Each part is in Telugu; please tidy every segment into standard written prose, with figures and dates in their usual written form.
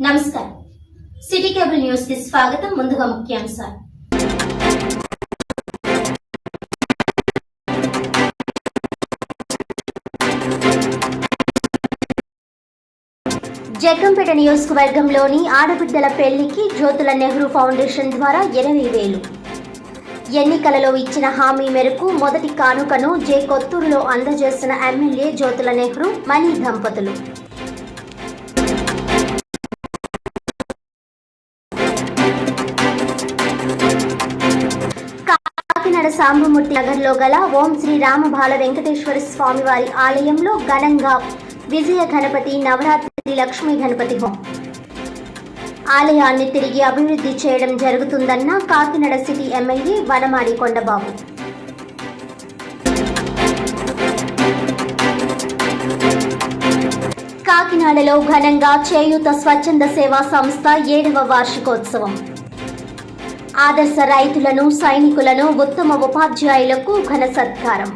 నమస్కారం. సిటీ కేబుల్ న్యూస్ కి స్వాగతం. ముందుగా ముఖ్యాంశాలు. జగ్గంపేట నియోజకవర్గంలోని ఆడబిడ్డల పెళ్లికి జ్యోతుల నెహ్రూ ఫౌండేషన్ ద్వారా 20,000. ఎన్నికలలో ఇచ్చిన హామీ మేరకు మొదటి కానుకను జే కొత్తూరులో అందజేసిన ఎమ్మెల్యే జ్యోతుల నెహ్రూ మణి దంపతులు. కాకినాడ సాంబమూర్తి నగర్లో గల ఓం శ్రీ రామబాల వెంకటేశ్వర స్వామివారి ఆలయంలో ఘనంగా విజయ గణపతి నవరాత్రి లక్ష్మీ గణపతి హోమం. ఆలయాన్ని తిరిగి అభివృద్ధి చేయడం జరుగుతుందన్న కాకినాడ సిటీ ఎమ్మెల్యే వనమాడి కొండబాబు. కాకినాడలో ఘనంగా చేయూత స్వచ్ఛంద సేవా సంస్థ 7వ వార్షికోత్సవం. ఆదర్శ రైతులను, సైనికులను, ఉత్తమ ఉపాధ్యాయులకు ఘన సత్కారం.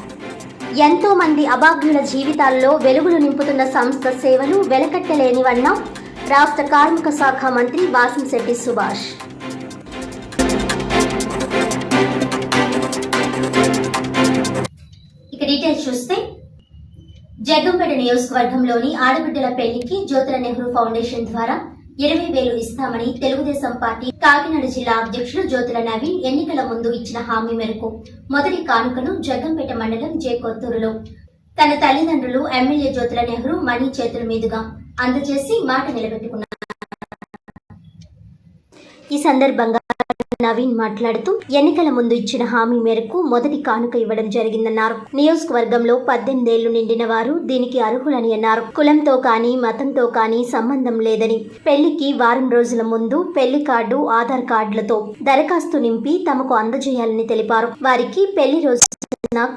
ఎంతో మంది అభాగ్యుల జీవితాల్లో వెలుగులు నింపుతున్న సంస్థ సేవలు వెలకట్టలేనివన్న రాష్ట్ర కార్మిక శాఖ మంత్రి వాసంశెట్టి సుభాష్. ఇక డీటెయిల్స్ చూస్తే, జగ్గంపేట నియోజకవర్గంలోని ఆడబిడ్డల పెళ్లికి జ్యోతుల నెహ్రూ ఫౌండేషన్ ద్వారా 20,000 ఇస్తామని తెలుగుదేశం పార్టీ కాకినాడ జిల్లా అధ్యక్షుడు జ్యోతుల నవీన్ ఎన్నికల ముందు ఇచ్చిన హామీ మేరకు మొదటి కానుకను జగ్గంపేట మండలం జే కొత్తూరులో తన తల్లిదండ్రులు ఎమ్మెల్యే జ్యోతుల నెహ్రూ మణి చేతుల మీదుగా అందజేసి మాట నిలబెట్టుకున్నారు. ఈ సందర్భంగా నవీన్ మాట్లాడుతూ ఎన్నికల ముందు ఇచ్చిన హామీ మేరకు మొదటి కానుక ఇవ్వడం జరిగిందన్నారు. నియోజకవర్గంలో 18 ఏళ్లు నిండిన వారు దీనికి అర్హులని అన్నారు. కులంతో కానీ మతంతో కానీ సంబంధం లేదని, పెళ్లికి వారం రోజుల ముందు పెళ్లి కార్డు, ఆధార్ కార్డులతో దరఖాస్తు నింపి తమకు అందజేయాలని తెలిపారు. వారికి పెళ్లి రోజు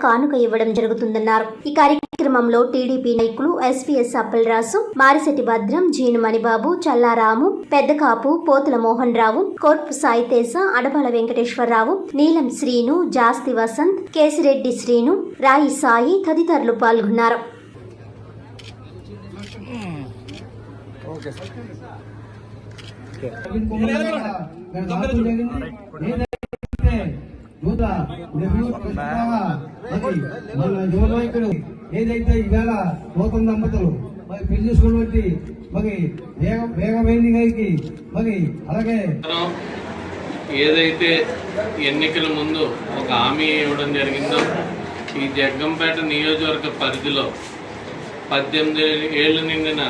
కానుక ఇవ్వడం జరుగుతుందన్నారు. ఈ కార్యక్రమంలో టీడీపీ నాయకులు ఎస్వీఎస్ అప్పలరాజు, మారిశెట్టి భద్రం, జీను మణిబాబు, చల్లారాము, పెద్దకాపు, పోతుల మోహన్ రావు, కోర్పు సాయితేజ, అడబాల వెంకటేశ్వరరావు, నీలం శ్రీను, జాస్తి వసంత్, కేసిరెడ్డి శ్రీను, రాయి సాయి తదితరులు పాల్గొన్నారు. ఏదైతే ఈవేళ నూతన దంపతులు మరి పెళ్లి చేసుకున్నటువంటి మరి వేగమైంది గారికి మరి అలాగే ఏదైతే ఎన్నికల ముందు ఒక హామీ ఇవ్వడం జరిగిందో, ఈ జగ్గంపేట నియోజకవర్గ పరిధిలో 18 ఏళ్ళు నిండిన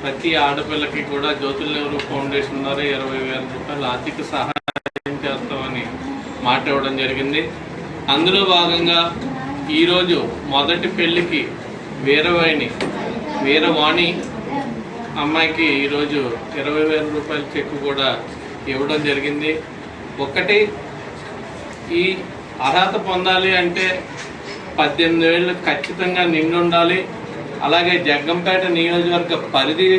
ప్రతి ఆడపిల్లకి కూడా జ్యోతుల నెహ్రూ ఫౌండేషన్ ద్వారా 20,000 రూపాయల ఆర్థిక సహాయం చేస్తామని మాట ఇవ్వడం జరిగింది. అందులో భాగంగా ఈరోజు మొదటి పెళ్లికి వీరవాణి అమ్మాయికి ఈరోజు 20,000 రూపాయల చెక్కు కూడా ఇవ్వడం జరిగింది. ఒకటి, ఈ అర్హత పొందాలి అంటే 18 ఏళ్ళు ఖచ్చితంగా నిండుండాలి. అలాగే జగ్గంపేట నియోజకవర్గ పరిధి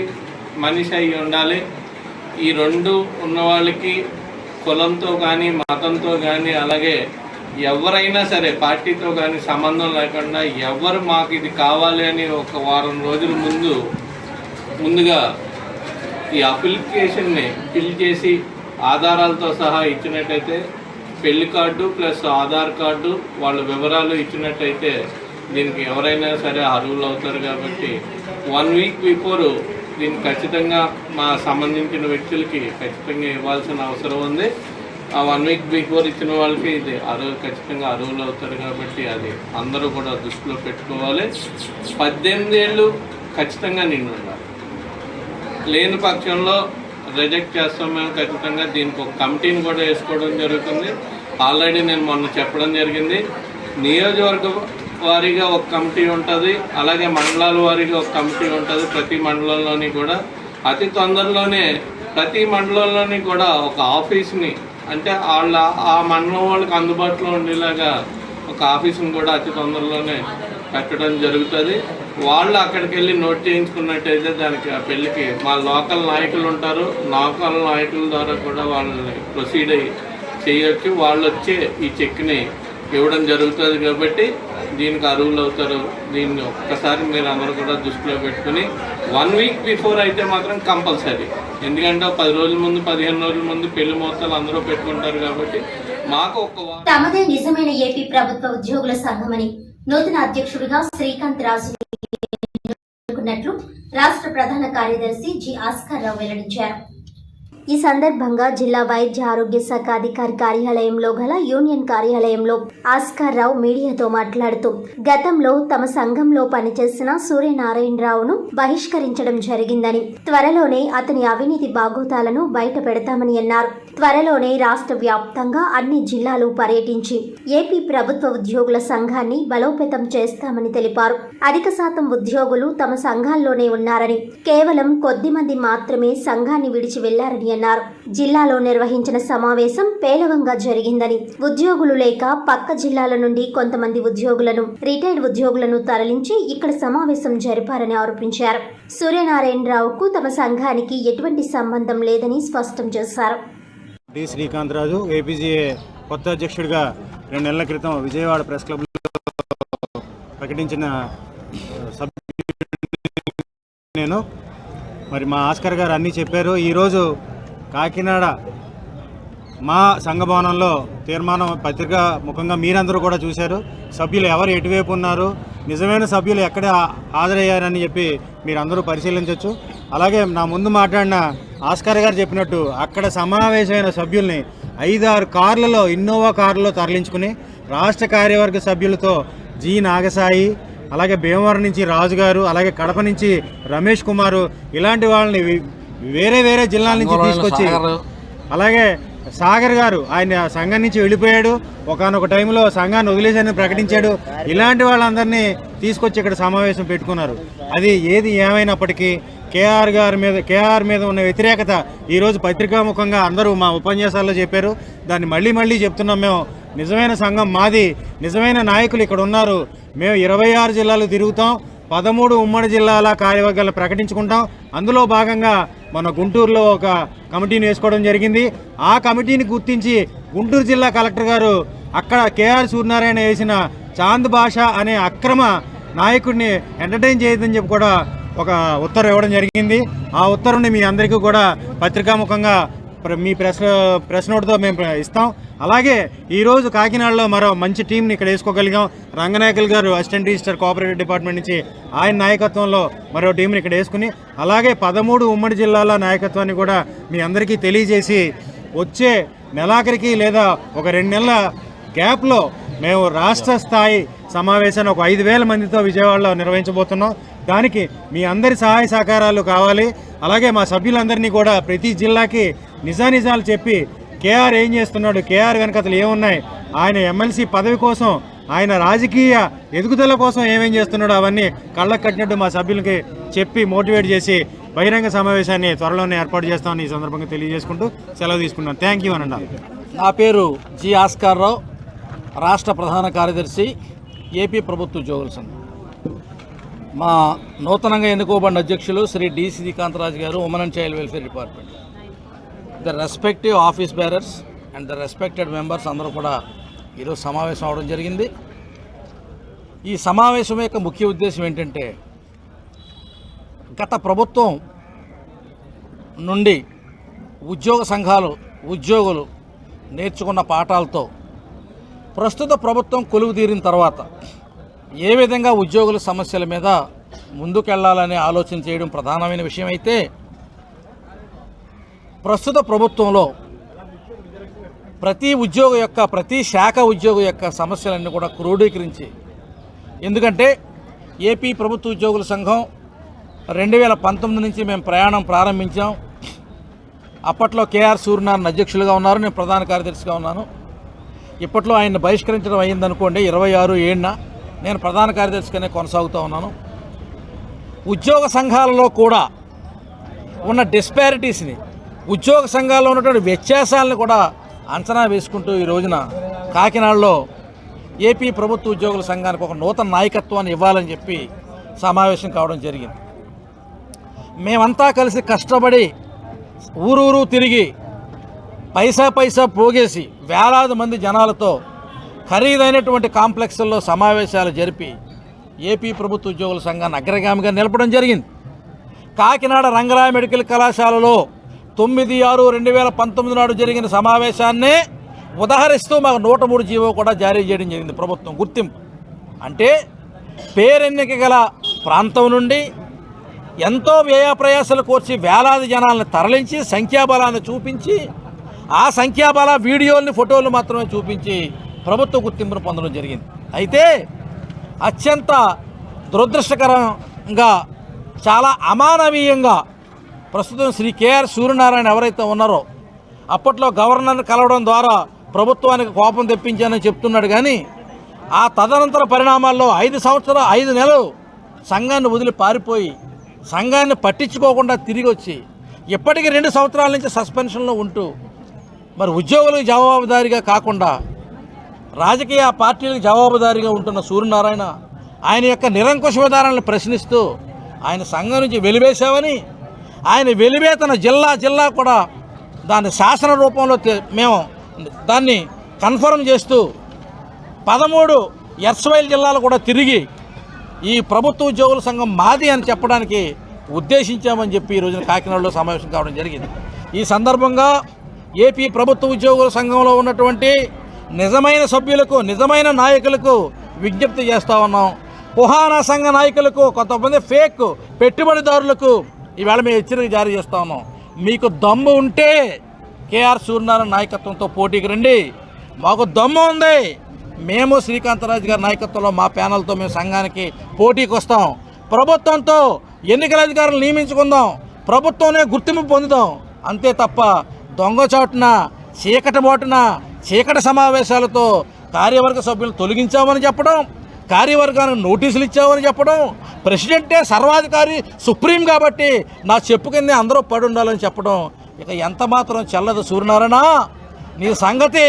మనిషి అయి ఉండాలి. ఈ రెండు ఉన్న వాళ్ళకి కులంతో కానీ మతంతో కానీ అలాగే ఎవరైనా సరే పార్టీతో కానీ సంబంధం లేకుండా ఎవరు మాకు ఇది కావాలి అని ఒక వారం రోజుల ముందుగా ఈ అప్లికేషన్ని ఫిల్ చేసి ఆధారాలతో సహా ఇచ్చినట్టయితే, పెళ్లి కార్డు ప్లస్ ఆధార్ కార్డు వాళ్ళ వివరాలు ఇచ్చినట్టయితే దీనికి ఎవరైనా సరే అర్హులు అవుతారు. కాబట్టి 1 వీక్ బిఫోర్ దీనికి ఖచ్చితంగా మా సంబంధించిన వ్యక్తులకి ఖచ్చితంగా ఇవ్వాల్సిన అవసరం ఉంది. ఆ 1 వీక్ బిఫోర్ ఇచ్చిన వాళ్ళకి ఇది ఖచ్చితంగా అర్హులు అవుతారు. కాబట్టి అది అందరూ కూడా దృష్టిలో పెట్టుకోవాలి. 18 ఏళ్ళు ఖచ్చితంగా నిండి ఉండాలి. లేని పక్షంలో రిజెక్ట్ చేస్తాం మేము. ఖచ్చితంగా దీనికి ఒక కమిటీని కూడా వేసుకోవడం జరుగుతుంది. ఆల్రెడీ నేను మొన్న చెప్పడం జరిగింది. నియోజకవర్గ వారీగా ఒక కమిటీ ఉంటుంది, అలాగే మండలాల వారీగా ఒక కమిటీ ఉంటుంది. ప్రతి మండలంలోని కూడా అతి తొందరలోనే ప్రతి మండలంలోని కూడా ఒక ఆఫీస్ని, అంటే ఆ మండలం వాళ్ళకి అందుబాటులో ఉండేలాగా ఒక ఆఫీస్ని కూడా అతి తొందరలోనే పెట్టడం జరుగుతుంది. వాళ్ళు అక్కడికి వెళ్ళి నోట్ చేయించుకున్నట్టయితే దానికి ఆ పెళ్ళికి మా లోకల్ నాయకులు ఉంటారు. లోకల్ నాయకుల ద్వారా కూడా వాళ్ళని ప్రొసీడ్ చేయొచ్చు. వాళ్ళు వచ్చి ఈ చెక్ని ఇవ్వడం జరుగుతుంది. కాబట్టి దీనికి అర్హులు అవుతారు. దీన్ని ఒక్కసారి మీరు అందరూ కూడా దృష్టిలో పెట్టుకుని 1 వీక్ బిఫోర్ అయితే మాత్రం కంపల్సరీ, ఎందుకంటే 10 రోజుల ముందు 15 రోజుల ముందు పెళ్లి ముహూర్తాలు అందరూ పెట్టుకుంటారు కాబట్టి మాకు తమదే నిజమైన ఏపీ ప్రభుత్వ ఉద్యోగుల సంఘమని నూతన అధ్యక్షుడిగా శ్రీకాంత్ రాజు అనుకున్నట్లు రాష్ట్ర ప్రధాన కార్యదర్శి జి ఆస్కార్ రావు వెల్లడించారు. ఈ సందర్భంగా జిల్లా వైద్య ఆరోగ్య శాఖ అధికారి కార్యాలయంలో గల యూనియన్ కార్యాలయంలో ఆస్కార్ రావు మీడియాతో మాట్లాడుతూ గతంలో తమ సంఘంలో పనిచేసిన సూర్యనారాయణరావును బహిష్కరించడం జరిగిందని, త్వరలోనే అతని అవినీతి బాగోతాలను బయట పెడతామని అన్నారు. త్వరలోనే రాష్ట్ర వ్యాప్తంగా అన్ని జిల్లాలు పర్యటించి ఏపీ ప్రభుత్వ ఉద్యోగుల సంఘాన్ని బలోపేతం చేస్తామని తెలిపారు. అధిక శాతం ఉద్యోగులు తమ సంఘాల్లోనే ఉన్నారని, కేవలం కొద్ది మంది మాత్రమే సంఘాన్ని విడిచి వెళ్లారని అన్నారు. జిల్లాలో నిర్వహించిన సమావేశం పేలవంగా జరిగిందని, ఉద్యోగులు లేక పక్క జిల్లాల నుండి కొంతమంది ఉద్యోగులను, రిటైర్డ్ ఉద్యోగులను తరలించి ఇక్కడ సమావేశం జరిపారని ఆరోపించారు. సూర్యనారాయణరావుకు తమ సంఘానికి ఎటువంటి సంబంధం లేదని స్పష్టం చేశారు. డి శ్రీకాంత్ రాజు ఏపీజీఏ కొత్త అధ్యక్షుడిగా 2 నెలల క్రితం విజయవాడ ప్రెస్ క్లబ్లో ప్రకటించిన నేను మరి మా ఆస్కర్ గారు అన్నీ చెప్పారు. ఈరోజు కాకినాడ మా సంఘ భవనంలో తీర్మానం పత్రిక ముఖంగా మీరందరూ కూడా చూశారు. సభ్యులు ఎవరు ఎటువైపు ఉన్నారు, నిజమైన సభ్యులు ఎక్కడ హాజరయ్యారని చెప్పి మీరందరూ పరిశీలించవచ్చు. అలాగే నా ముందు మాట్లాడిన ఆస్కర్ గారు చెప్పినట్టు అక్కడ సమావేశమైన సభ్యుల్ని 5-6 కార్లలో, ఇన్నోవా కార్లలో తరలించుకుని రాష్ట్ర కార్యవర్గ సభ్యులతో జి నాగసాయి, అలాగే భీమవరం నుంచి రాజు గారు, అలాగే కడప నుంచి రమేష్ కుమారు, ఇలాంటి వాళ్ళని వేరే వేరే జిల్లాల నుంచి తీసుకొచ్చి, అలాగే సాగర్ గారు ఆయన సంఘం నుంచి వెళ్ళిపోయాడు, ఒకానొక టైంలో సంఘాన్ని వదిలేశానని ప్రకటించాడు. ఇలాంటి వాళ్ళందరినీ తీసుకొచ్చి ఇక్కడ సమావేశం పెట్టుకున్నారు. అది ఏది ఏమైనప్పటికీ కేఆర్ మీద ఉన్న వ్యతిరేకత ఈరోజు పత్రికాముఖంగా అందరూ మా ఉపన్యాసాల్లో చెప్పారు. దాన్ని మళ్ళీ చెప్తున్నాం. మేము నిజమైన సంఘం మాది, నిజమైన నాయకులు ఇక్కడ ఉన్నారు. మేము 26 జిల్లాలు తిరుగుతాం, 13 ఉమ్మడి జిల్లాల కార్యవర్గాలను ప్రకటించుకుంటాం. అందులో భాగంగా మన గుంటూరులో ఒక కమిటీని వేసుకోవడం జరిగింది. ఆ కమిటీని గుర్తించి గుంటూరు జిల్లా కలెక్టర్ గారు అక్కడ కేఆర్ సూర్యనారాయణ వేసిన చాంద్ భాష అనే అక్రమ నాయకుడిని ఎంటర్టైన్ చేయొద్దని చెప్పి కూడా ఒక ఉత్తర్వు ఇవ్వడం జరిగింది. ఆ ఉత్తర్వుని మీ అందరికీ కూడా పత్రికాముఖంగా మీ ప్రెస్ నోట్తో మేము ఇస్తాం. అలాగే ఈరోజు కాకినాడలో మరో మంచి టీంని ఇక్కడ వేసుకోగలిగాం. రంగనాయకులు గారు అసిస్టెంట్ రిజిస్టర్ కోఆపరేటివ్ డిపార్ట్మెంట్ నుంచి ఆయన నాయకత్వంలో మరో టీంని ఇక్కడ వేసుకుని, అలాగే 13 ఉమ్మడి జిల్లాల నాయకత్వాన్ని కూడా మీ అందరికీ తెలియజేసి వచ్చే నెలాఖరికి లేదా ఒక 2 నెలల గ్యాప్లో మేము రాష్ట్ర స్థాయి సమావేశాన్ని ఒక 5,000 మందితో విజయవాడలో నిర్వహించబోతున్నాం. దానికి మీ అందరి సహాయ సహకారాలు కావాలి. అలాగే మా సభ్యులందరినీ కూడా ప్రతి జిల్లాకి నిజానిజాలు చెప్పి కేఆర్ ఏం చేస్తున్నాడు, కేఆర్ వెనకతలు ఏమున్నాయి, ఆయన ఎమ్మెల్సీ పదవి కోసం, ఆయన రాజకీయ ఎదుగుదల కోసం ఏమేం చేస్తున్నాడో అవన్నీ కళ్ళకు కట్టినట్టు మా సభ్యులకి చెప్పి మోటివేట్ చేసి బహిరంగ సమావేశాన్ని త్వరలోనే ఏర్పాటు చేస్తామని ఈ సందర్భంగా తెలియజేసుకుంటూ సెలవు తీసుకున్నాను. థ్యాంక్ యూ అనండి. నా పేరు జి ఆస్కార్ రావు, రాష్ట్ర ప్రధాన కార్యదర్శి, ఏపీ ప్రభుత్వ ఉద్యోగుల సంఘం. మా నూతనంగా ఎన్నుకోబడిన అధ్యక్షులు శ్రీ డి శ్రీకాంత్ రాజు గారు, women and child welfare department. The respective office bearers and the respected members అందరూ కూడా ఈరోజు సమావేశం అవడం జరిగింది. ఈ సమావేశం యొక్క ముఖ్య ఉద్దేశం ఏంటంటే, గత ప్రభుత్వం నుండి ఉద్యోగ సంఘాలు, ఉద్యోగులు నేర్చుకున్న పాఠాలతో ప్రస్తుత ప్రభుత్వం కొలువు తీరిన తర్వాత ఏ విధంగా ఉద్యోగుల సమస్యల మీద ముందుకెళ్లాలనే ఆలోచన చేయడం ప్రధానమైన విషయం అయితే, ప్రస్తుత ప్రభుత్వంలో ప్రతి శాఖ ఉద్యోగం యొక్క సమస్యలన్నీ కూడా క్రోడీకరించి, ఎందుకంటే ఏపీ ప్రభుత్వ ఉద్యోగుల సంఘం 2019 నుంచి మేము ప్రయాణం ప్రారంభించాం. అప్పట్లో కేఆర్ సూర్యనారాయణ అధ్యక్షులుగా ఉన్నారు, నేను ప్రధాన కార్యదర్శిగా ఉన్నాను. ఇప్పట్లో ఆయన్ని బహిష్కరించడం అయ్యిందనుకోండి 26/7 నేను ప్రధాన కార్యదర్శిగానే కొనసాగుతూ ఉన్నాను. ఉద్యోగ సంఘాలలో కూడా ఉన్న డిస్పారిటీస్ని, ఉద్యోగ సంఘాల్లో ఉన్నటువంటి వ్యత్యాసాలను కూడా అంచనా వేసుకుంటూ ఈ రోజున కాకినాడలో ఏపీ ప్రభుత్వ ఉద్యోగుల సంఘానికి ఒక నూతన నాయకత్వాన్ని ఇవ్వాలని చెప్పి సమావేశం కావడం జరిగింది. మేమంతా కలిసి కష్టపడి ఊరూరు తిరిగి పైసా పోగేసి వేలాది మంది జనాలతో ఖరీదైనటువంటి కాంప్లెక్స్ల్లో సమావేశాలు జరిపి ఏపీ ప్రభుత్వ ఉద్యోగుల సంఘాన్ని అగ్రగామిగా నిలపడం జరిగింది. కాకినాడ రంగరాయ మెడికల్ కళాశాలలో 9/6/2019 నాడు జరిగిన సమావేశాన్నే ఉదహరిస్తూ మాకు 103 జీవో కూడా జారీ చేయడం జరిగింది ప్రభుత్వం గుర్తింపు. అంటే పేరెన్నిక గల ప్రాంతం నుండి ఎంతో వ్యయప్రయాసాలు కోర్చి వేలాది జనాలను తరలించి సంఖ్యాబలాన్ని చూపించి ఆ సంఖ్యాబల వీడియోల్ని ఫోటోలు మాత్రమే చూపించి ప్రభుత్వ గుర్తింపును పొందడం జరిగింది. అయితే అత్యంత దురదృష్టకరంగా చాలా అమానవీయంగా ప్రస్తుతం శ్రీ కేఆర్ సూర్యనారాయణ ఎవరైతే ఉన్నారో అప్పట్లో గవర్నర్ని కలవడం ద్వారా ప్రభుత్వానికి కోపం తెప్పించానని చెప్తున్నాడు. కానీ ఆ తదనంతర పరిణామాల్లో 5 నెలలు సంఘాన్ని వదిలి పారిపోయి సంఘాన్ని పట్టించుకోకుండా తిరిగి వచ్చి ఇప్పటికీ 2 సంవత్సరాల నుంచి సస్పెన్షన్లో ఉంటూ మరి ఉద్యోగులకు జవాబుదారీగా కాకుండా రాజకీయ పార్టీలకు జవాబుదారీగా ఉంటున్న సూర్యనారాయణ ఆయన యొక్క నిరంకుశ విధానాలను ప్రశ్నిస్తూ ఆయన సంఘం నుంచి వెలివేశామని, ఆయన వెలివేతన జిల్లా కూడా దాన్ని శాసన రూపంలో మేము దాన్ని కన్ఫర్మ్ చేస్తూ 13 ఎర్సవైల్ జిల్లాలు కూడా తిరిగి ఈ ప్రభుత్వ ఉద్యోగుల సంఘం మాది అని చెప్పడానికి ఉద్దేశించామని చెప్పి ఈ రోజున కాకినాడలో సమావేశం కావడం జరిగింది. ఈ సందర్భంగా ఏపీ ప్రభుత్వ ఉద్యోగుల సంఘంలో ఉన్నటువంటి నిజమైన సభ్యులకు, నిజమైన నాయకులకు విజ్ఞప్తి చేస్తూ ఉన్నాం. కుహానా సంఘ నాయకులకు, కొంతమంది ఫేక్ పెట్టుబడిదారులకు ఈవేళ మేము హెచ్చరిక జారీ చేస్తూ ఉన్నాం. మీకు దమ్ము ఉంటే కేఆర్ సూర్యనారాయణ నాయకత్వంతో పోటీకి రండి. మాకు దమ్ము ఉంది. మేము శ్రీకాంతరాజు గారి నాయకత్వంలో మా ప్యానల్తో మేము సంఘానికి పోటీకి వస్తాం. ప్రభుత్వంతో ఎన్నికల అధికారులు నియమించుకుందాం. ప్రభుత్వంనే గుర్తింపు పొందుదాం. అంతే తప్ప దొంగచాటున, చీకటి సమావేశాలతో కార్యవర్గ సభ్యులను తొలగించామని చెప్పడం, కార్యవర్గానికి నోటీసులు ఇచ్చామని చెప్పడం, ప్రెసిడెంటే సర్వాధికారి సుప్రీం కాబట్టి నా చెప్పు కింద అందరూ పడి ఉండాలని చెప్పడం ఇక ఎంత మాత్రం చెల్లదు. సూర్యనారాయణ, నీ సంగతి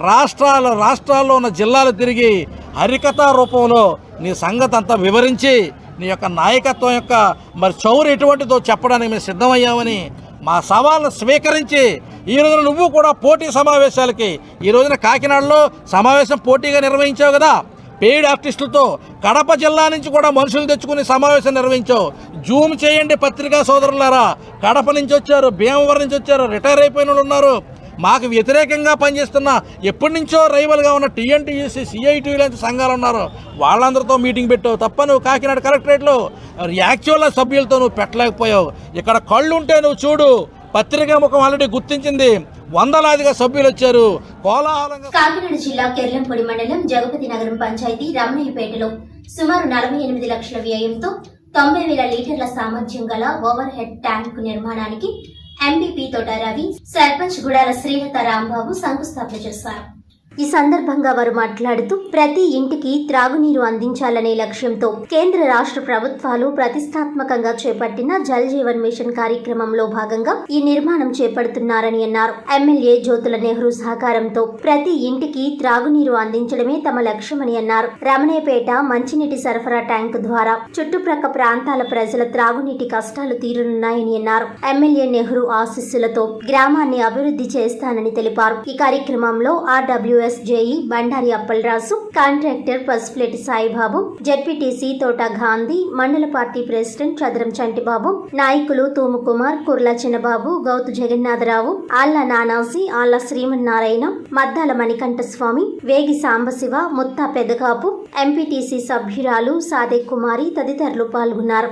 రాష్ట్రాల్లో ఉన్న జిల్లాలు తిరిగి హరికథా రూపంలో నీ సంగతి అంతా వివరించి నీ యొక్క నాయకత్వం యొక్క మరి చౌరు ఎటువంటిదో చెప్పడానికి మేము సిద్ధమయ్యామని మా సవాళ్ళను స్వీకరించి ఈ రోజున నువ్వు కూడా పోటీ సమావేశాలకి ఈ రోజున కాకినాడలో సమావేశం పోటీగా నిర్వహించావు కదా, పెయిడ్ ఆర్టిస్టులతో కడప జిల్లా నుంచి కూడా మనుషులు తెచ్చుకుని సమావేశం నిర్వహించావు. జూమ్ చేయండి పత్రికా సోదరులారా, కడప నుంచి వచ్చారు, భీమవరం నుంచి వచ్చారు, రిటైర్ అయిపోయిన వాళ్ళు ఉన్నారు, మాకు వ్యతిరేకంగా పనిచేస్తున్న ఎప్పటి నుంచో రైవల్గా ఉన్న టీఎన్టీయూసీ, సిఐటి లాంటి సంఘాలు ఉన్నారు. వాళ్ళందరితో మీటింగ్ పెట్టావు తప్ప నువ్వు కాకినాడ కలెక్టరేట్లో యాక్చువల్ సభ్యులతో నువ్వు పెట్టలేకపోయావు. ఇక్కడ కళ్ళు ఉంటే నువ్వు చూడు, పత్రికా ముఖం ఆల్రెడీ గుర్తించింది, వందలాదిగా సభ్యులు వచ్చారు. కోలాహలంగా కాకినాడ జిల్లా కెర్లంపొడి మండలం జగపతి నగరం పంచాయతీ రమణయ్యపేటలో సుమారు 48 లక్షల వ్యయంతో 90,000 లీటర్ల సామర్థ్యం గల ఓవర్ హెడ్ ట్యాంకు నిర్మాణానికి ఎంపీపీ తోట రవి, సర్పంచ్ గుడాల శ్రీలత రాంబాబు శంకుస్థాపన చేశారు. ఈ సందర్భంగా వారు మాట్లాడుతూ ప్రతి ఇంటికి త్రాగునీరు అందించాలనే లక్ష్యంతో కేంద్ర రాష్ట్ర ప్రభుత్వాలు ప్రతిష్టాత్మకంగా చేపట్టిన జల్ జీవన్ మిషన్ కార్యక్రమంలో భాగంగా ఈ నిర్మాణం చేపడుతున్నారని అన్నారు. ఎమ్మెల్యే జ్యోతుల నెహ్రూ సహకారంతో ప్రతి ఇంటికి త్రాగునీరు అందించడమే తమ లక్ష్యమని అన్నారు. రమణయ్యపేట మంచినీటి సరఫరా ట్యాంకు ద్వారా చుట్టుప్రక్క ప్రాంతాల ప్రజల త్రాగునీటి కష్టాలు తీరనున్నాయని అన్నారు. ఎమ్మెల్యే నెహ్రూ ఆశీస్సులతో గ్రామాన్ని అభివృద్ధి చేస్తానని తెలిపారు. ఈ కార్యక్రమంలో RWS JE Bandari Appalaraju, contractor Pasupuleti Saibabu, ZPTC Thota Gandhi, మండల పార్టీ ప్రెసిడెంట్ చదరం చంటిబాబు, నాయకులు తూము కుమార్, కుర్ల చిన్నబాబు, గౌతు జగన్నాథరావు, ఆళ్ల నానాజీ, ఆళ్ల శ్రీమన్నారాయణ, మద్దాల మణికంఠ స్వామి, వేగి సాంబశివ, ముత్తా పెదకాపు, ఎంపీటీసీ సభ్యురాలు సాదే కుమారి తదితరులు పాల్గొన్నారు.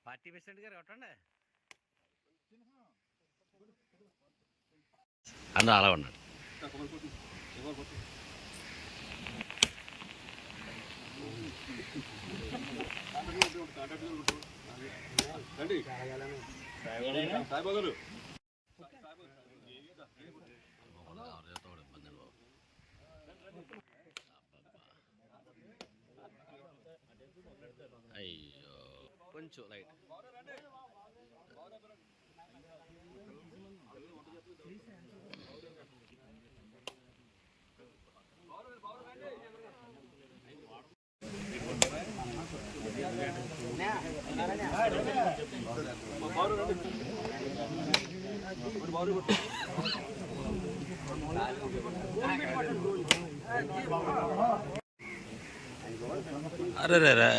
పార్టీ ప్రెసిడెంట్ గారు కొట్టండి అందరూ అలా ఉన్నాడు. అయ్యో కొంచెం లైట్ అరే రే రే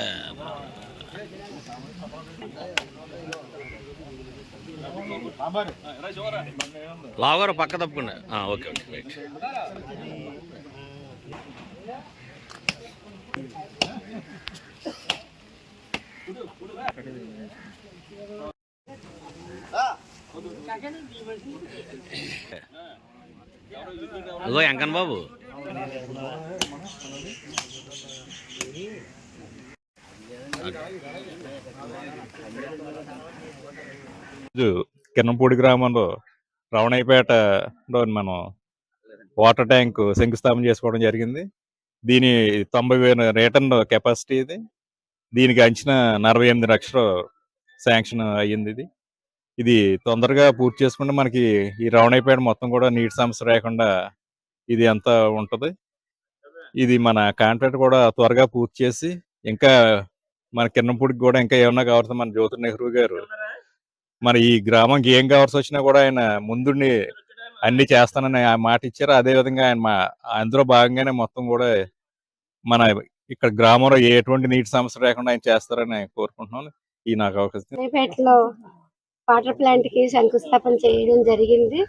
లావగారు పక్క తప్పకుండా ఓకే ఓకే రైట్. అదో వెంకన్న బాబు కిన్నపూడి గ్రామంలో రవణయ్యపేటలో మనం వాటర్ ట్యాంక్ శంకుస్థాపన చేసుకోవడం జరిగింది. దీని 90,000 లీటర్ల కెపాసిటీ ఇది. దీనికి అంచనా 48 లక్షలు శాంక్షన్ అయ్యింది. ఇది తొందరగా పూర్తి చేసుకుంటే మనకి ఈ రవణయ్యపేట మొత్తం కూడా నీటి సమస్య లేకుండా ఇది అంతా ఉంటుంది. ఇది మన కాంట్రాక్ట్ కూడా త్వరగా పూర్తి చేసి ఇంకా మన కిన్నపూడికి కూడా ఇంకా ఏమన్నా కావాల్సి మన జ్యోతి నెహ్రూ గారు మన ఈ గ్రామంకి ఏం కావాల్సి వచ్చినా కూడా ఆయన ముందుండి అన్ని చేస్తానని ఆ మాట ఇచ్చారు. అదేవిధంగా ఆయన అందులో భాగంగానే మొత్తం కూడా మన ఇక్కడ గ్రామంలో ఎటువంటి నీటి సమస్య లేకుండా ఆయన చేస్తారని కోరుకుంటున్నాను. ఈ నాకు అవకాశం. రవణయ్యపేటలో వాటర్ ప్లాంట్ కి శంకుస్థాపన చేయడం జరిగింది.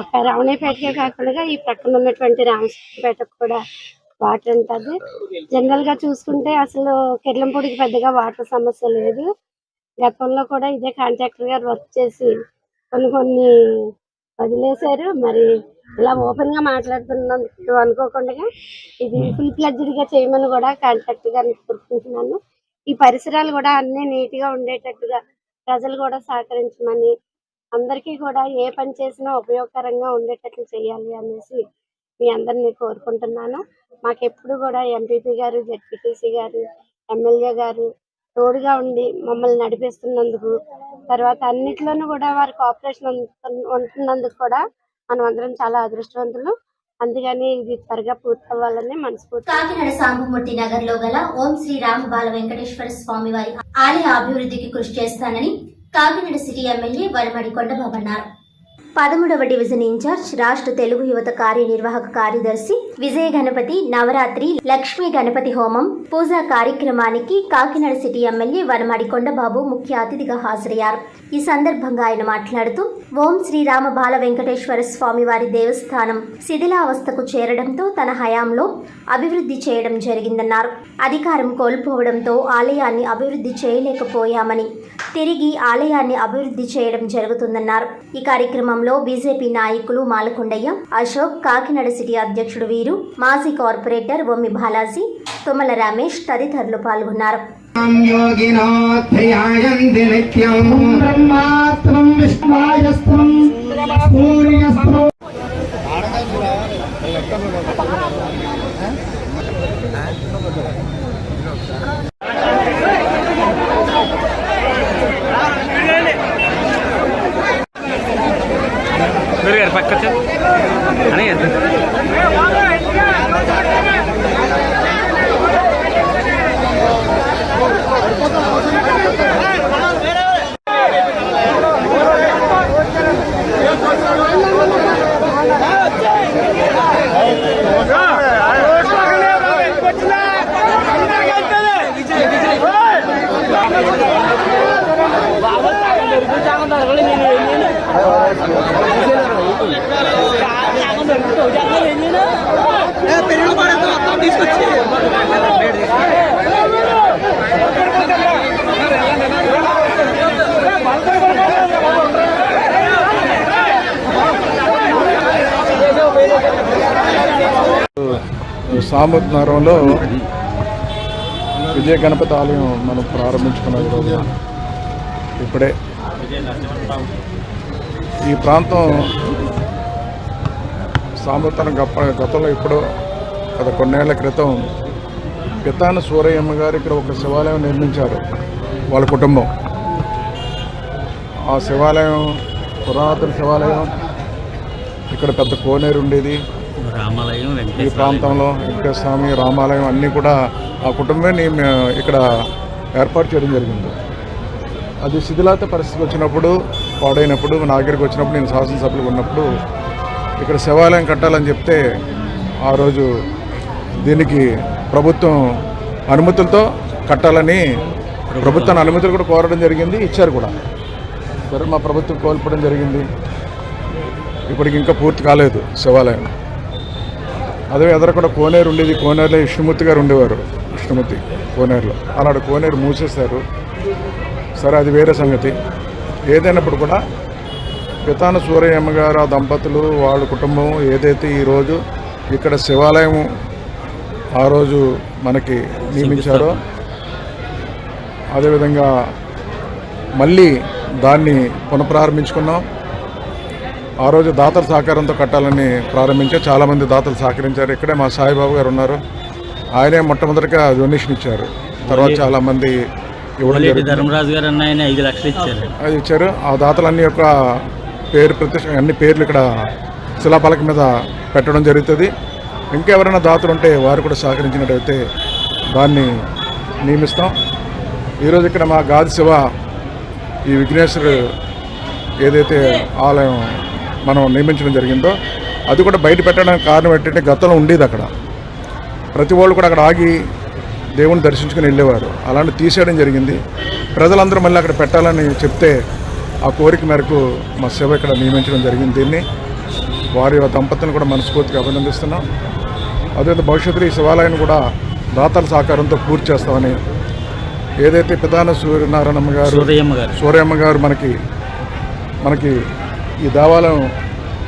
ఒక రవణయ్యపేటకే కాకుండా ఈ ప్రక్కన ఉన్నటువంటి రామపేటకు కూడా వాటర్ ఉంటుంది. జనరల్ గా చూసుకుంటే అసలు కిర్లంపూడికి పెద్దగా వాటర్ సమస్య లేదు. గతంలో కూడా ఇదే కాంట్రాక్టర్ గారు వర్క్ చేసి కొన్ని వదిలేశారు. మరి ఇలా ఓపెన్ గా మాట్లాడుతున్నందుకు అనుకోకుండా ఇది ఫుల్ ఫ్లెడ్జ్డ్ గా చేయమని కూడా కాంట్రాక్టర్ గారిని కోరుకుంటున్నాను. ఈ పరిసరాలు కూడా అన్ని నీట్ గా ఉండేటట్టుగా ప్రజలు కూడా సహకరించమని, అందరికీ కూడా ఏ పని చేసినా ఉపయోగకరంగా ఉండేటట్లు చేయాలి అనేసి మీ అందరినీ కోరుకుంటున్నాను. మాకెప్పుడు కూడా ఎంపీపీ గారు, జెడ్పీటీసీ గారు, ఎమ్మెల్యే గారు తోడుగా ఉండి మమ్మల్ని నడిపిస్తున్నందుకు, తర్వాత అన్నిట్లోనూ కూడా వారి కోఆపరేషన్ ఉంటున్నందుకు కూడా మనం అందరం చాలా అదృష్టవంతులు. అందుకని ఇది త్వరగా పూర్తవ్వాలని మనస్ఫూర్తి. కాకినాడ సాంబమూర్తి నగర్ లో గల ఓం శ్రీ రామ బాల వెంకటేశ్వర స్వామి వారి ఆలయ అభివృద్ధికి కృషి చేస్తానని కాకినాడ సిటీ ఎమ్మెల్యే వరమడి కొండబాబు అన్నారు. 13వ డివిజన్ ఇన్ఛార్జ్ రాష్ట్ర తెలుగు యువత కార్యనిర్వాహక కార్యదర్శి విజయ గణపతి నవరాత్రి లక్ష్మీ గణపతి హోమం పూజా కార్యక్రమానికి కాకినాడ సిటీ ఎమ్మెల్యే వరమడి కొండబాబు ముఖ్య అతిథిగా హాజరయ్యారు. ఈ సందర్భంగా ఆయన మాట్లాడుతూ ఓం శ్రీరామ బాల వెంకటేశ్వర స్వామి వారి దేవస్థానం శిథిలావస్థకు చేరడంతో తన హయాంలో అభివృద్ధి చేయడం జరిగిందన్నారు. అధికారం కోల్పోవడంతో ఆలయాన్ని అభివృద్ధి చేయలేకపోయామని, తిరిగి ఆలయాన్ని అభివృద్ధి చేయడం జరుగుతుందన్నారు. ఈ కార్యక్రమంలో బీజేపీ నాయకులు మాలకొండయ్య, అశోక్, కాకినాడ సిటీ అధ్యక్షుడు వీరు, మాజీ కార్పొరేటర్ బొమ్మి బాలాజీ, తుమ్మల రమేష్ తదితరులు పాల్గొన్నారు. సాంబత్ నగరంలో విజయ గణపతి ఆలయం మనం ప్రారంభించుకున్న రోజు ఇప్పుడే ఈ ప్రాంతం సాంబత్ గతంలో ఇప్పుడు గత కొన్నేళ్ల క్రితం పితాన సూరయ్యమ్మ గారు ఇక్కడ ఒక శివాలయం నిర్మించారు వాళ్ళ కుటుంబం. ఆ శివాలయం పురాతన శివాలయం, ఇక్కడ పెద్ద కోనేరు ఉండేది, రామాలయం ఈ ప్రాంతంలో వెంకటేశ్వర స్వామి రామాలయం అన్నీ కూడా ఆ కుటుంబాన్ని ఇక్కడ ఏర్పాటు చేయడం జరిగింది. అది శిథిలాత పరిస్థితి వచ్చినప్పుడు, పాడైనప్పుడు నా దగ్గరికి వచ్చినప్పుడు, నేను శాసనసభ్యులు ఉన్నప్పుడు ఇక్కడ శివాలయం కట్టాలని చెప్తే ఆ రోజు దీనికి ప్రభుత్వం అనుమతులతో కట్టాలని ప్రభుత్వాన్ని అనుమతులు కూడా కోరడం జరిగింది, ఇచ్చారు కూడా. సరే, మా ప్రభుత్వం కోల్పోవడం జరిగింది. ఇప్పటికి ఇంకా పూర్తి కాలేదు శివాలయం. అదే ఎదరకుండా కోనేరు ఉండేది, కోనేరులో విష్ణుమూర్తి గారు ఉండేవారు, విష్ణుమూర్తి కోనేరులో. అలాంటి కోనేరు మూసేశారు. సరే, అది వేరే సంగతి. ఏదైనప్పుడు కూడా పితాన సూరయ్యమ్మ గారు ఆ దంపతులు వాళ్ళ కుటుంబం ఏదైతే ఈరోజు ఇక్కడ శివాలయం ఆ రోజు మనకి నియమించారో అదేవిధంగా మళ్ళీ దాన్ని పునఃప్రారంభించుకున్నాం. ఆ రోజు దాతల సహకారంతో కట్టాలని ప్రారంభించారు. చాలామంది దాతలు సహకరించారు. ఇక్కడే మా సాయిబాబు గారు ఉన్నారు. ఆయనే మొట్టమొదటిగా డొనేషన్ ఇచ్చారు. తర్వాత చాలామంది ఇవ్వడం జరిగింది. ధర్మరాజు గారు అన్న ఆయన 5 లక్షలు ఇచ్చారు. అది ఇచ్చారు. ఆ దాతలన్నీ యొక్క పేరు ప్రతిష్ట అన్ని పేర్లు ఇక్కడ శిలాపలక మీద పెట్టడం జరుగుతుంది. ఇంకెవరైనా దాతలు ఉంటే వారు కూడా సహకరించినట్టయితే దాన్ని నియమిస్తాం. ఈరోజు ఇక్కడ మా గాది శివ ఈ విఘ్నేశ్వరు ఏదైతే ఆలయం మనం నియమించడం జరిగిందో అది కూడా బయట పెట్టడానికి కారణం ఏంటంటే గతంలో ఉండేది అక్కడ. ప్రతి వాళ్ళు కూడా అక్కడ ఆగి దేవుని దర్శించుకుని వెళ్ళేవారు. అలాంటి తీసేయడం జరిగింది. ప్రజలందరూ మళ్ళీ అక్కడ పెట్టాలని చెప్తే ఆ కోరిక మేరకు మా శివ ఇక్కడ నియమించడం జరిగింది. దీన్ని వారి దంపతులను కూడా మనస్ఫూర్తిగా అభినందిస్తున్నాం. అదేవిధంగా భవిష్యత్తులో ఈ శివాలయాన్ని కూడా దాతల సహకారంతో పూర్తి చేస్తామని ఏదైతే పితాన సూరయ్యమ్మ గారు మనకి ఈ దేవాలయం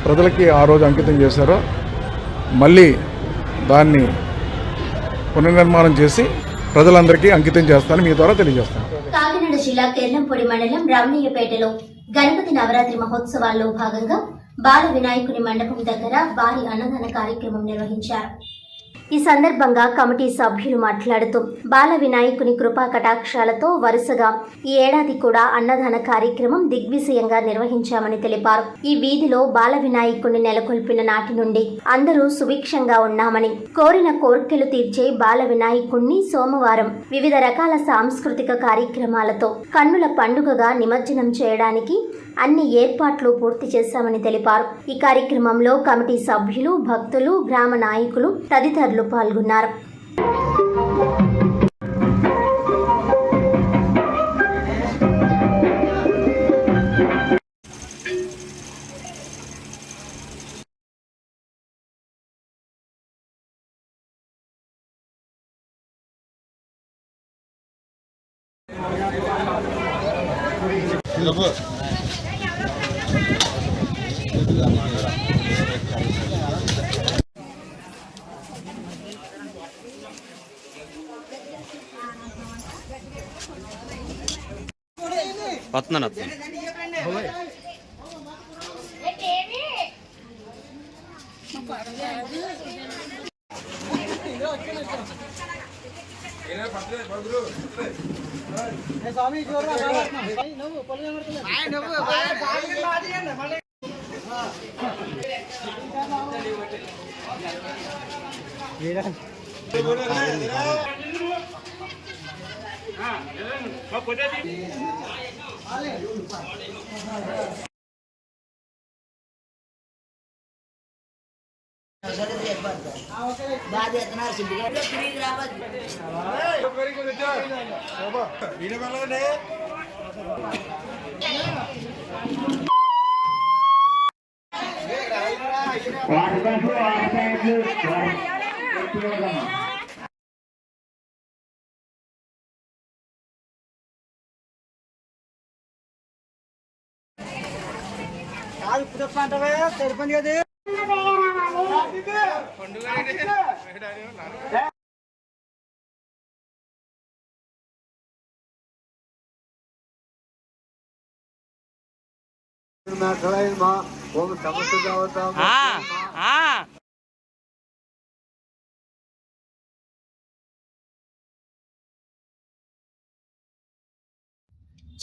ప్రజలకి ఆ రోజు అంకితం చేశారో మళ్ళీ దాన్ని పునర్నిర్మాణం చేసి ప్రజలందరికీ అంకితం చేస్తానని మీ ద్వారా తెలియజేస్తాను. కాకినాడ జిల్లా కెర్లంపూడి మండలం రామయ్యపేటలో గణపతి నవరాత్రి మహోత్సవాల్లో భాగంగా బాల వినాయకుని మండపం దగ్గర భారీ అన్నదాన కార్యక్రమం నిర్వహించారు. ఈ సందర్భంగా కమిటీ సభ్యులు మాట్లాడుతూ బాల వినాయకుని కృపా కటాక్షాలతో వరుసగా ఈ ఏడాది కూడా అన్నదాన కార్యక్రమం దిగ్విజయంగా నిర్వహించామని తెలిపారు. ఈ వీధిలో బాల వినాయకుని నెలకొల్పిన నాటి నుండి అందరూ సుభిక్షంగా ఉన్నామని, కోరిన కోర్కెలు తీర్చే బాల వినాయకుణ్ణి సోమవారం వివిధ రకాల సాంస్కృతిక కార్యక్రమాలతో కన్నుల పండుగగా నిమజ్జనం చేయడానికి అన్ని ఏర్పాట్లు పూర్తి చేశామని తెలిపారు. ఈ కార్యక్రమంలో కమిటీ సభ్యులు, భక్తులు, గ్రామ నాయకులు తదితరులు పాల్గొన్నారు. వస్తున్నాను.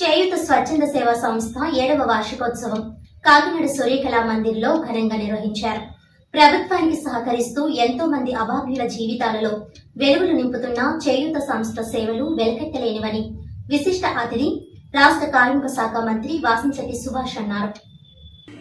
చేయూత స్వచ్ఛంద సేవా సంస్థ 7వ వార్షికోత్సవం కాకినాడ సూర్యకళా మందిర్లో ఘనంగా నిర్వహించారు. ప్రభుత్వానికి సహకరిస్తూ ఎంతో మంది అభాగ్యుల జీవితాలలో వెలుగులు నింపుతున్న చేయూత సంస్థ సేవలు వెలకెట్టలేనివని విశిష్ట అతిథి రాష్ట్ర కార్మిక శాఖ మంత్రి వాసంశెట్టి సుభాష్ అన్నారు.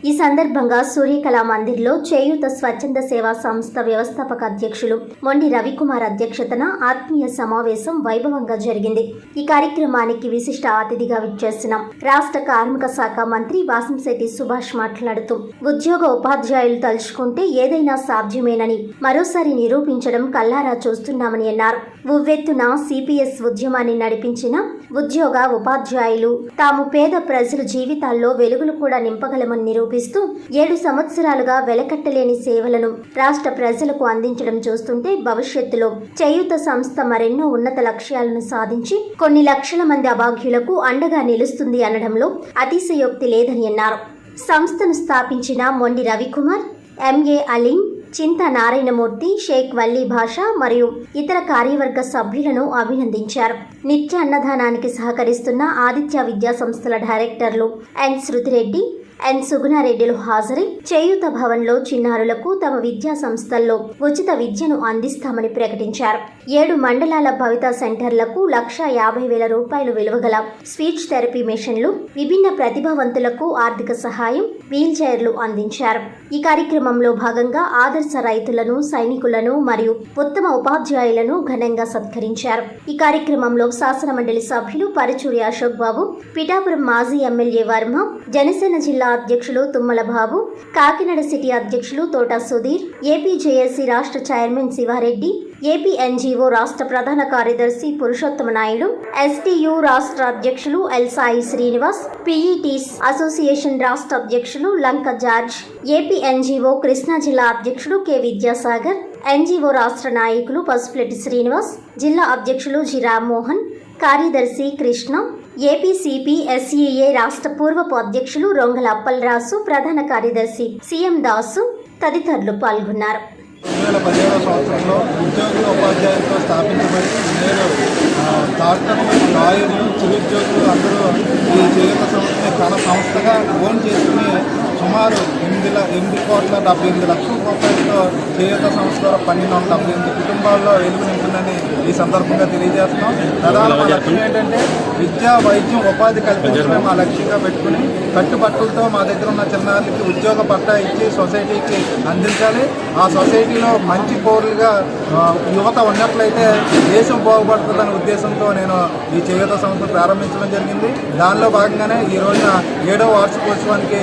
ఈ సందర్భంగా సూర్యకళా మందిర్లో చేయూత స్వచ్ఛంద సేవా సంస్థ వ్యవస్థాపక అధ్యక్షులు మొండి రవికుమార్ అధ్యక్షతన ఆత్మీయ సమావేశం వైభవంగా జరిగింది. ఈ కార్యక్రమానికి విశిష్ట అతిథిగా విచ్చేసిన రాష్ట్ర కార్మిక శాఖ మంత్రి వాసంశెట్టి సుభాష్ మాట్లాడుతూ ఉద్యోగ ఉపాధ్యాయులు తలుచుకుంటే ఏదైనా సాధ్యమేనని మరోసారి నిరూపించడం కల్లారా చూస్తున్నామని అన్నారు. ఉవ్వెత్తున సిపిఎస్ ఉద్యమాన్ని నడిపించిన ఉద్యోగ ఉపాధ్యాయులు తాము పేద ప్రజల జీవితాల్లో వెలుగులు కూడా నింపగలమని నిరూపిస్తూ 7 సంవత్సరాలుగా వెలకట్టలేని సేవలను రాష్ట్ర ప్రజలకు అందించడం చూస్తుంటే భవిష్యత్తులో చేయూత సంస్థ మరెన్నో ఉన్నత లక్ష్యాలను సాధించి కొన్ని లక్షల మంది అభాగ్యులకు అండగా నిలుస్తుంది అనడంలో అతిశయోక్తి లేదని అన్నారు. సంస్థను స్థాపించిన మొండి రవికుమార్, ఎంఏ అలీం, చింతా నారాయణమూర్తి, షేక్ వల్లీ భాషా మరియు ఇతర కార్యవర్గ సభ్యులను అభినందించారు. నిత్య అన్నదానానికి సహకరిస్తున్న ఆదిత్య విద్యా సంస్థల డైరెక్టర్లు ఎన్ శృతిరెడ్డి, ఎన్ సుగుణారెడ్డిలు హాజరై చేయూత భవన్లో చిన్నారులకు తమ విద్యా సంస్థల్లో ఉచిత విద్యను అందిస్తామని ప్రకటించారు. 7 మండలాల భవిత సెంటర్లకు 1,50,000 రూపాయలు విలువగల స్పీచ్ థెరపీ మెషిన్లు, విభిన్న ప్రతిభావంతులకు ఆర్థిక సహాయం, వీల్ చైర్లు అందించారు. ఈ కార్యక్రమంలో భాగంగా ఆదర్శ రైతులను, సైనికులను మరియు ఉత్తమ ఉపాధ్యాయులను ఘనంగా సత్కరించారు. ఈ కార్యక్రమంలో శాసనమండలి సభ్యులు పరుచూరి అశోక్ బాబు, పిఠాపురం మాజీ ఎమ్మెల్యే వర్మ, జనసేన జిల్లా అధ్యక్షులు తుమ్మల బాబు, కాకినాడ సిటీ అధ్యక్షులు తోట సుధీర్, ఏపీ జేఏసీ రాష్ట్ర చైర్మన్ శివారెడ్డి, ఏపీ ఎన్జీఓ రాష్ట్ర ప్రధాన కార్యదర్శి పురుషోత్తమ నాయుడు, ఎస్టీయూ రాష్ట్ర అధ్యక్షులు L Sai Srinivas, PETs association రాష్ట్ర అధ్యక్షులు లంక జార్జ్, ఏపీ ఎన్జీఓ కృష్ణా జిల్లా అధ్యక్షుడు కె విద్యాసాగర్, ఎన్జీఓ రాష్ట్ర నాయకులు పసుపులెట్టి శ్రీనివాస్, జిల్లా అధ్యక్షులు జి రామ్మోహన్, కార్యదర్శి కృష్ణ, ఏపీసీపీ ఎస్ఈఏ రాష్ట్ర పూర్వపు అధ్యక్షులు రొంగల అప్పలరాసు, ప్రధాన కార్యదర్శి సిఎం దాసు తదితరులు పాల్గొన్నారు. 2017వ సంవత్సరంలో ఉద్యోగుల ఉపాధ్యాయులతో స్థాపించబడి నేడు డాక్టర్లు, లాయర్లు, చిరుద్యోగులు అందరూ ఈ చేయూత సంస్థని తన సంస్థగా ఓన్ చేసుకుని సుమారు 8,78,00,000 రూపాయలతో చేయూత సంస్థ ద్వారా 1,278 కుటుంబాల్లో వెలుగు నింపుతుందని ఈ సందర్భంగా తెలియజేస్తున్నాం. ప్రధాన మా లక్ష్యం ఏంటంటే విద్యా, వైద్యం, ఉపాధి కల్పించడమే మా లక్ష్యంగా పెట్టుకుని కట్టుబట్టులతో మా దగ్గర ఉన్న చిన్నారులకి ఉద్యోగ పట్టా ఇచ్చి సొసైటీకి అందించాలి. ఆ సొసైటీలో మంచి పౌరులుగా యువత ఉన్నట్లయితే దేశం బాగుపడుతుందనే ఉద్దేశంతో నేను ఈ చేయూత సంస్థ ప్రారంభించడం జరిగింది. దానిలో భాగంగానే ఈ రోజున 7వ వార్షికోత్సవానికి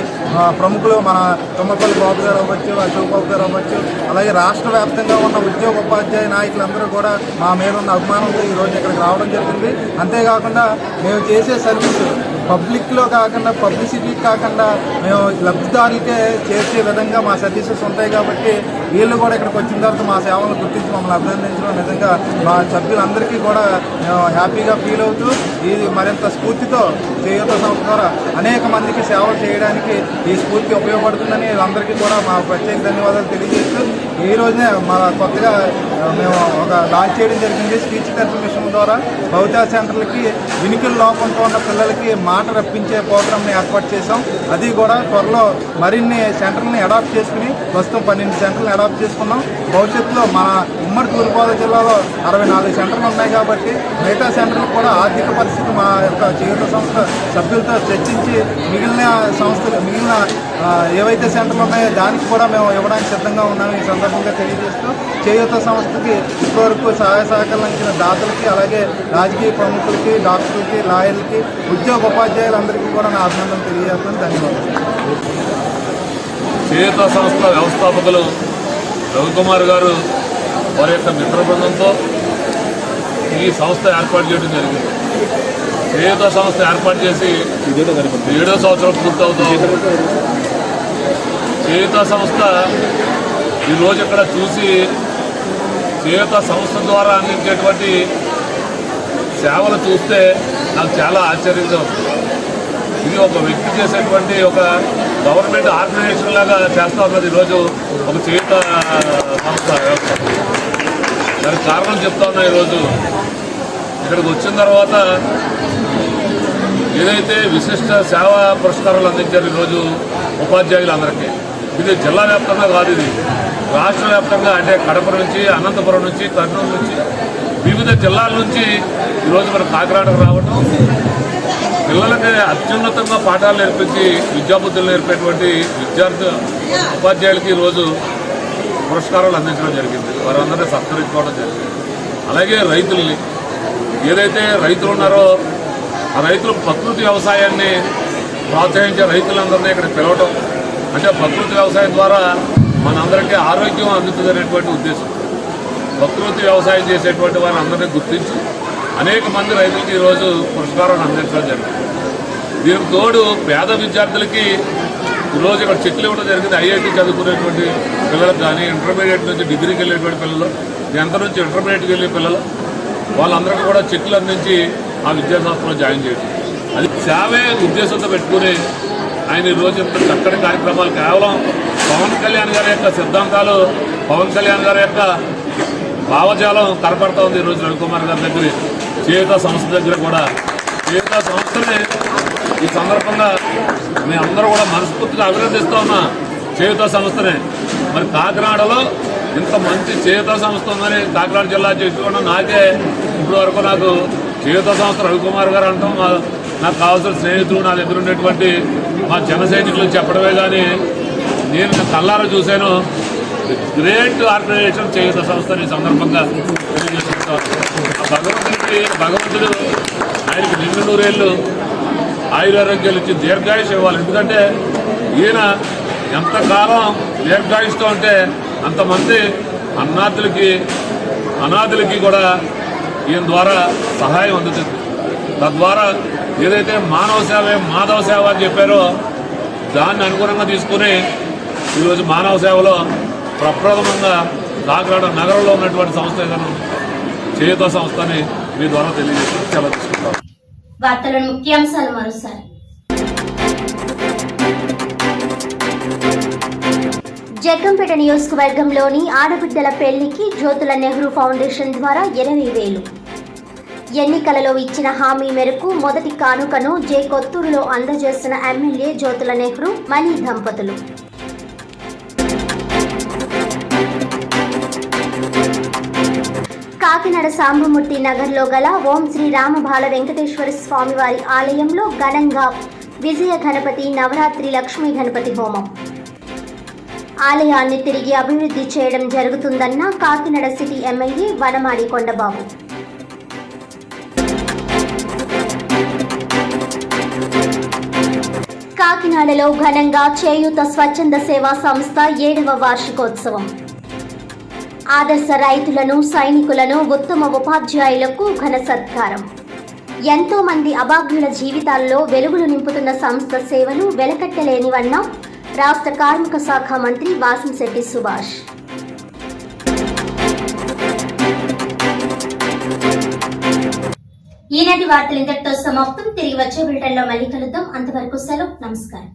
ప్రముఖులు మన తుమ్మపల్లి బాబు గారు అవ్వచ్చు, అశోక్ బాబు గారు అవ్వచ్చు, అలాగే రాష్ట్ర వ్యాప్తంగా ఉన్న ఉద్యోగ ఉపాధ్యాయ నాయకులందరూ కూడా మా మీద ఉన్న అభిమానంతో ఈరోజు ఇక్కడికి రావడం జరిగింది. అంతేకాకుండా మేము చేసే సర్వీసు పబ్లిక్లో కాకుండా, పబ్లిసిటీకి కాకుండా మేము లబ్ధిదారులకే చేర్చే విధంగా మా సర్వీసెస్ ఉంటాయి. కాబట్టి వీళ్ళు కూడా ఇక్కడికి వచ్చిన తర్వాత మా సేవలను గుర్తించి మమ్మల్ని అభినందించడం నిజంగా మా సభ్యులందరికీ కూడా మేము హ్యాపీగా ఫీల్ అవుతూ ఇది మరింత స్ఫూర్తితో చేయూత సంస్థ ద్వారా అనేక మందికి సేవలు చేయడానికి ఈ స్ఫూర్తి ఉపయోగపడుతుందని వీళ్ళందరికీ కూడా మా ప్రత్యేక ధన్యవాదాలు తెలియజేస్తూ ఈ రోజునే మా కొత్తగా మేము ఒక లాంచ్ చేయడం జరిగింది. స్పీచ్ థెరపీ మిషన్ ద్వారా భవితా సెంటర్లకి వినికిడి లోపంతో ఉన్న పిల్లలకి మాట రప్పించే ప్రోగ్రామ్ని ఏర్పాటు చేసాం. అది కూడా త్వరలో మరిన్ని సెంటర్ని అడాప్ట్ చేసుకుని ప్రస్తుతం 12 సెంటర్లను అడాప్ట్ చేసుకున్నాం. భవిష్యత్తులో మన ఉమ్మడి తూర్పుగోదావరి జిల్లాలో 64 సెంటర్లు ఉన్నాయి. కాబట్టి మిగతా సెంటర్లు కూడా ఆర్థిక పరిస్థితి మా యొక్క చేయూత సంస్థ సభ్యులతో చర్చించి మిగిలిన ఏవైతే సెంటర్లు ఉన్నాయో దానికి కూడా మేము ఇవ్వడానికి సిద్ధంగా ఉన్నాము. ఈ సందర్భంగా తెలియజేస్తూ చేయూత సంస్థకి ఇప్పటివరకు సహాయ సహకారాలు అందించిన దాతలకి, అలాగే రాజకీయ ప్రముఖులకి, డాక్టర్లకి, లాయర్లకి, ఉద్యోగ ఉపాధ్యాయులందరికీ కూడా నా అభినందనలు తెలియజేస్తాను. ధన్యవాదాలు. చేయూత సంస్థ వ్యవస్థాపకులు రవికుమార్ గారు వారి యొక్క మిత్ర బృందంతో ఈ సంస్థ ఏర్పాటు చేయడం జరిగింది. చేయూత సంస్థ ఏర్పాటు చేసి 7వ సంవత్సరం పూర్తవుతాం. చేయూత సంస్థ ఈరోజు ఇక్కడ చూసి చేయూత సంస్థ ద్వారా అందించేటువంటి సేవలు చూస్తే నాకు చాలా ఆశ్చర్యంగా ఉంది. ఇది ఒక వ్యక్తి చేసేటువంటి ఒక గవర్నమెంట్ ఆర్గనైజేషన్ లాగా చేస్తూ ఉన్నది ఈరోజు ఒక చేయూత సంస్థ వ్యవస్థ. దానికి కారణం చెప్తా ఉన్నా. ఈరోజు ఇక్కడికి వచ్చిన తర్వాత ఏదైతే విశిష్ట సేవా పురస్కారాలు అందించారు ఈరోజు ఉపాధ్యాయులందరికీ, ఇది జిల్లా వ్యాప్తంగా కాదు, ఇది రాష్ట్ర వ్యాప్తంగా అంటే కడప నుంచి, అనంతపురం నుంచి, కర్నూలు నుంచి, వివిధ జిల్లాల నుంచి ఈరోజు మన కాకినాడకు రావటం, పిల్లలకి అత్యున్నతంగా పాఠాలు నేర్పించి విద్యాబుద్ధులు నేర్పేటువంటి ఉపాధ్యాయులకి ఈరోజు పురస్కారాలు అందించడం జరిగింది. వారందరినీ సత్కరించుకోవడం జరిగింది. అలాగే రైతుల్ని, ఏదైతే రైతులు ఉన్నారో ఆ రైతులు ప్రకృతి వ్యవసాయాన్ని ప్రోత్సహించే రైతులందరినీ ఇక్కడ పిలవటం, అంటే ప్రకృతి వ్యవసాయం ద్వారా మనందరికీ ఆరోగ్యం అందుతుందనేటువంటి ఉద్దేశం. ప్రకృతి వ్యవసాయం చేసేటువంటి వారిని అందరినీ గుర్తించి అనేక మంది రైతులకి ఈరోజు పురస్కారాన్ని అందించడం జరిగింది. దీనికి తోడు పేద విద్యార్థులకి ఈరోజు ఇక్కడ చెట్లు ఇవ్వడం జరిగింది. ఐఐటీ చదువుకునేటువంటి పిల్లలకు కానీ, ఇంటర్మీడియట్ నుంచి డిగ్రీకి వెళ్ళేటువంటి పిల్లలు, 10th నుంచి ఇంటర్మీడియట్కి వెళ్ళే పిల్లలు, వాళ్ళందరికీ కూడా చెట్లు అందించి ఆ విద్యా సంస్థలో జాయిన్ చేయడం, అది సేవే ఉద్దేశంతో పెట్టుకుని ఆయన ఈరోజు ఇంత చక్కటి కార్యక్రమాలు కేవలం పవన్ కళ్యాణ్ గారి యొక్క సిద్ధాంతాలు, పవన్ కళ్యాణ్ గారి యొక్క భావజాలం కనపడతా ఉంది. ఈరోజు రవికుమార్ గారి దగ్గర, చేయూత సంస్థ దగ్గర కూడా. చేయూత సంస్థని ఈ సందర్భంగా మీ అందరూ కూడా మనస్ఫూర్తిగా అభినందిస్తూ ఉన్నా. చేయూత సంస్థని మరి కాకినాడలో ఇంత మంచి చేయూత సంస్థ ఉందని కాకినాడ జిల్లా చెప్పుకోవడం నాకే ఇప్పుడు వరకు నాకు చేయూత సంస్థ రవికుమార్ గారు అంటాం, నాకు కావాల్సిన స్నేహితులు, నా దగ్గర ఉండేటువంటి మా జన సైనికులు చెప్పడమే కానీ నేను కళ్ళారా చూశాను. గ్రేట్ ఆర్గనైజేషన్ చేయూత సంస్థని ఈ సందర్భంగా తెలియజేసుకుంటాను. భగవంతుడు ఆయనకి 200 ఏళ్ళు ఆయురారోగ్యాలు ఇచ్చి దీర్ఘాయుష్ ఇవ్వాలి. ఎందుకంటే ఈయన ఎంతకాలం దీర్ఘాయుష్తో ఉంటే అంతమంది అనాథులకి కూడా ఈయన ద్వారా సహాయం అందుతుంది. తద్వారా ఏదైతే మానవ సేవే మాధవ సేవ అని చెప్పారో దాన్ని అనుగుణంగా తీసుకుని ఈరోజు మానవ సేవలో ప్రప్రథమంగా కాకినాడ నగరంలో ఉన్నటువంటి సంస్థ ఏదైనా చేయూత సంస్థని మీ ద్వారా తెలియజేసి సెలవు తీసుకుంటాం. వార్తలను ముఖ్యాంశాలు మరోసారి. జగ్గంపేట నియోజకవర్గంలోని ఆడబిడ్డల పెళ్లికి జ్యోతుల నెహ్రూ ఫౌండేషన్ ద్వారా 20,000. ఎన్నికలలో ఇచ్చిన హామీ మేరకు మొదటి కానుకను జే కొత్తూరులో అందజేసిన ఎమ్మెల్యే జ్యోతుల నెహ్రూ మణి దంపతులు. కాకినాడ సాంబమూర్తి నగర్లో గల ఓం శ్రీ రామబాల వెంకటేశ్వర స్వామివారి ఆలయంలో ఘనంగా విజయ గణపతి నవరాత్రి లక్ష్మీ గణపతి హోమం. ఆలయాన్ని తిరిగి అభివృద్ధి చేయడం జరుగుతుందన్న కాకినాడ సిటీ ఎమ్మెల్యే వనమాడి కొండబాబు. కాకినాడలో ఘనంగా చేయూత స్వచ్ఛంద సేవా సంస్థ 7వ వార్షికోత్సవం. ఆదర్శ రైతులను, సైనికులను, ఉత్తమ ఉపాధ్యాయులకు ఘన సత్కారం. ఎంతో మంది అభాగ్యుల జీవితాల్లో వెలుగులు నింపుతున్న సంస్థ సేవలు వెలకట్టలేనివన్న రాష్ట్ర కార్మిక శాఖ మంత్రి వాసంశెట్టి సుభాష్. ఈనాటి వార్తలు ఇంతటితో సమాప్తం. తిరిగి వచ్చే బులెటిన్లో మళ్ళీ కలుద్దాం. అంతవరకు సెలవు. నమస్కారం.